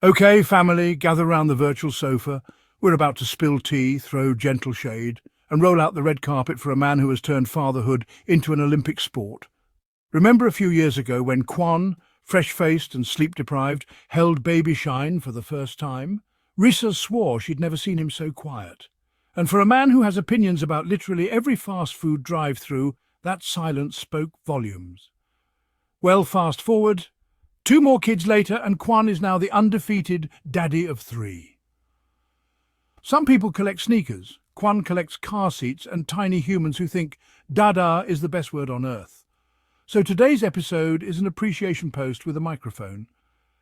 Okay, family, gather round the virtual sofa. We're about to spill tea, throw gentle shade, and roll out the red carpet for a man who has turned fatherhood into an Olympic sport. Remember a few years ago when Quan, fresh-faced and sleep-deprived, held baby Shine for the first time? Risa swore she'd never seen him so quiet. And for a man who has opinions about literally every fast food drive-through, that silence spoke volumes. Well, fast forward. 2 more kids later, and Quan is now the undefeated daddy of 3. Some people collect sneakers. Quan collects car seats and tiny humans who think dada is the best word on earth. So today's episode is an appreciation post with a microphone.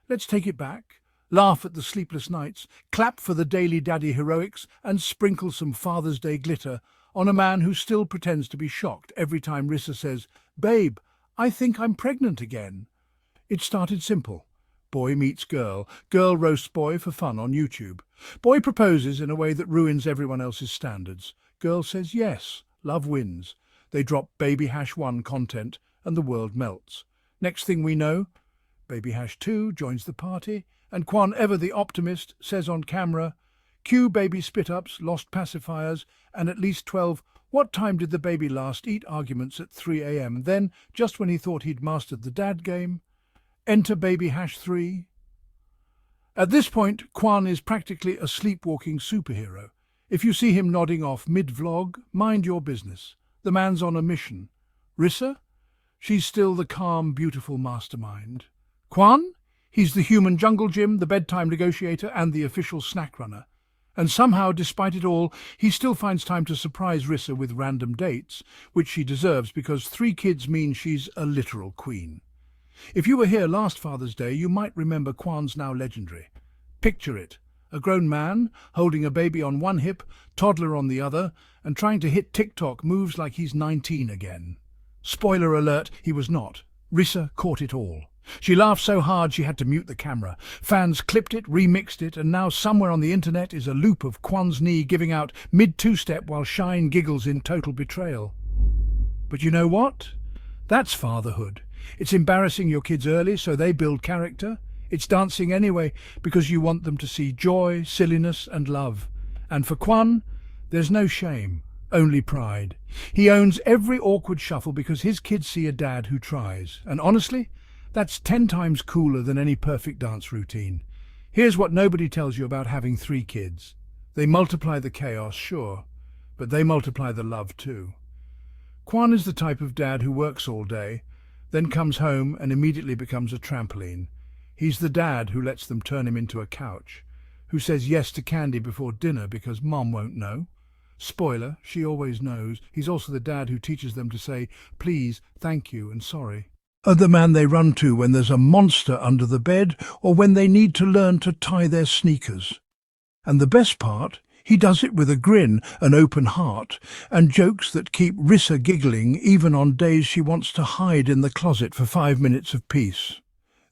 Let's take it back, laugh at the sleepless nights, clap for the daily daddy heroics, and sprinkle some Father's Day glitter on a man who still pretends to be shocked every time Rissa says, "Babe, I think I'm pregnant again." It started simple. Boy meets girl. Girl roasts boy for fun on YouTube. Boy proposes in a way that ruins everyone else's standards. Girl says yes. Love wins. They drop Baby Hash 1 content and the world melts. Next thing we know, Baby Hash 2 joins the party, and Quan, ever the optimist, says on camera, "Cue baby spit-ups, lost pacifiers, and at least 12 what time did the baby last eat arguments at 3 a.m. Then, just when he thought he'd mastered the dad game, enter Baby Hash 3. At this point, Quan is practically a sleepwalking superhero. If you see him nodding off mid-vlog, mind your business. The man's on a mission. Rissa? She's still the calm, beautiful mastermind. Quan? He's the human jungle gym, the bedtime negotiator, and the official snack runner. And somehow, despite it all, he still finds time to surprise Rissa with random dates, which she deserves because 3 kids mean she's a literal queen. If you were here last Father's Day, you might remember Quan's now legendary. Picture it, a grown man holding a baby on one hip, toddler on the other, and trying to hit TikTok moves like he's 19 again. Spoiler alert, he was not. Rissa caught it all. She laughed so hard she had to mute the camera. Fans clipped it, remixed it, and now somewhere on the internet is a loop of Quan's knee giving out mid-two-step while Shine giggles in total betrayal. But you know what? That's fatherhood. It's embarrassing your kids early so they build character. It's dancing anyway because you want them to see joy, silliness and love. And for Quan, there's no shame, only pride. He owns every awkward shuffle because his kids see a dad who tries. And honestly, that's 10 times cooler than any perfect dance routine. Here's what nobody tells you about having 3 kids. They multiply the chaos, sure, but they multiply the love too. Quan is the type of dad who works all day, then comes home and immediately becomes a trampoline. He's the dad who lets them turn him into a couch, who says yes to candy before dinner because mom won't know. Spoiler, she always knows. He's also the dad who teaches them to say please, thank you and sorry. The man they run to when there's a monster under the bed or when they need to learn to tie their sneakers. And the best part, he does it with a grin, an open heart, and jokes that keep Rissa giggling even on days she wants to hide in the closet for 5 minutes of peace.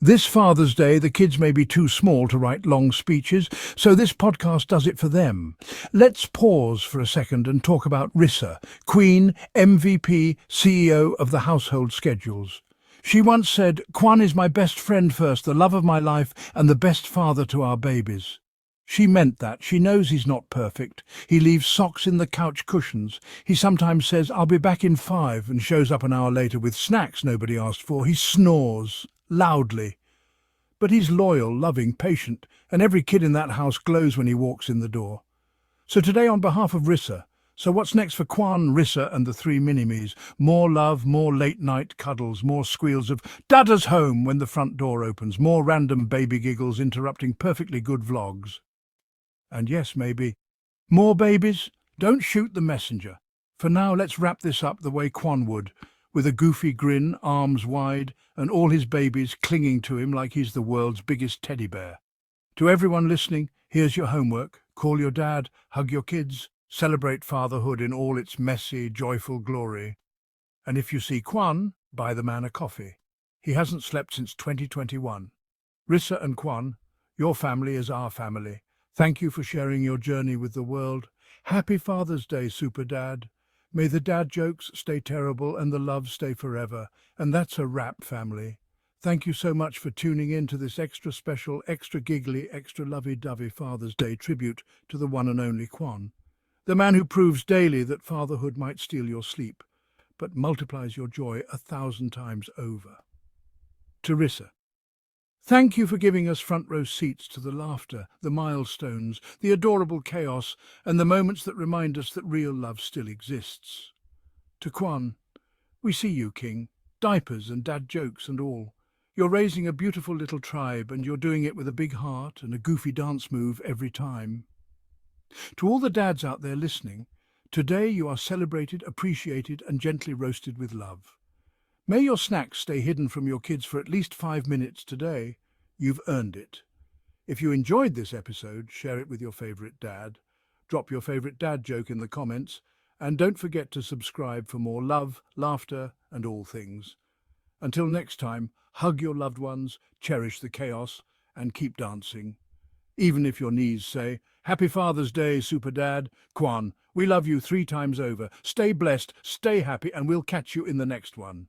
This Father's Day, the kids may be too small to write long speeches, so this podcast does it for them. Let's pause for a second and talk about Rissa, Queen, MVP, CEO of the household schedules. She once said, "Quan is my best friend first, the love of my life, and the best father to our babies." She meant that. She knows he's not perfect. He leaves socks in the couch cushions. He sometimes says, "I'll be back in 5," and shows up an hour later with snacks nobody asked for. He snores loudly. But he's loyal, loving, patient, and every kid in that house glows when he walks in the door. So today, on behalf of Rissa, so what's next for Quan, Rissa and the 3 mini-me's? More love, more late-night cuddles, more squeals of "Dada's home" when the front door opens, more random baby giggles interrupting perfectly good vlogs. And yes, maybe, more babies? Don't shoot the messenger. For now, let's wrap this up the way Quan would, with a goofy grin, arms wide, and all his babies clinging to him like he's the world's biggest teddy bear. To everyone listening, here's your homework. Call your dad, hug your kids, celebrate fatherhood in all its messy, joyful glory. And if you see Quan, buy the man a coffee. He hasn't slept since 2021. Rissa and Quan, your family is our family. Thank you for sharing your journey with the world. Happy Father's Day, Super Dad. May the dad jokes stay terrible and the love stay forever. And that's a wrap, family. Thank you so much for tuning in to this extra special, extra giggly, extra lovey-dovey Father's Day tribute to the one and only Quan, the man who proves daily that fatherhood might steal your sleep, but multiplies your joy 1,000 times over. Teresa. Thank you for giving us front row seats to the laughter, the milestones, the adorable chaos, and the moments that remind us that real love still exists. To Quan, we see you, King, diapers and dad jokes and all. You're raising a beautiful little tribe, and you're doing it with a big heart and a goofy dance move every time. To all the dads out there listening, today you are celebrated, appreciated, and gently roasted with love. May your snacks stay hidden from your kids for at least 5 minutes today. You've earned it. If you enjoyed this episode, share it with your favorite dad. Drop your favorite dad joke in the comments. And don't forget to subscribe for more love, laughter, and all things. Until next time, hug your loved ones, cherish the chaos, and keep dancing. Even if your knees say, Happy Father's Day, Super Dad. Quan, we love you 3 times over. Stay blessed, stay happy, and we'll catch you in the next one.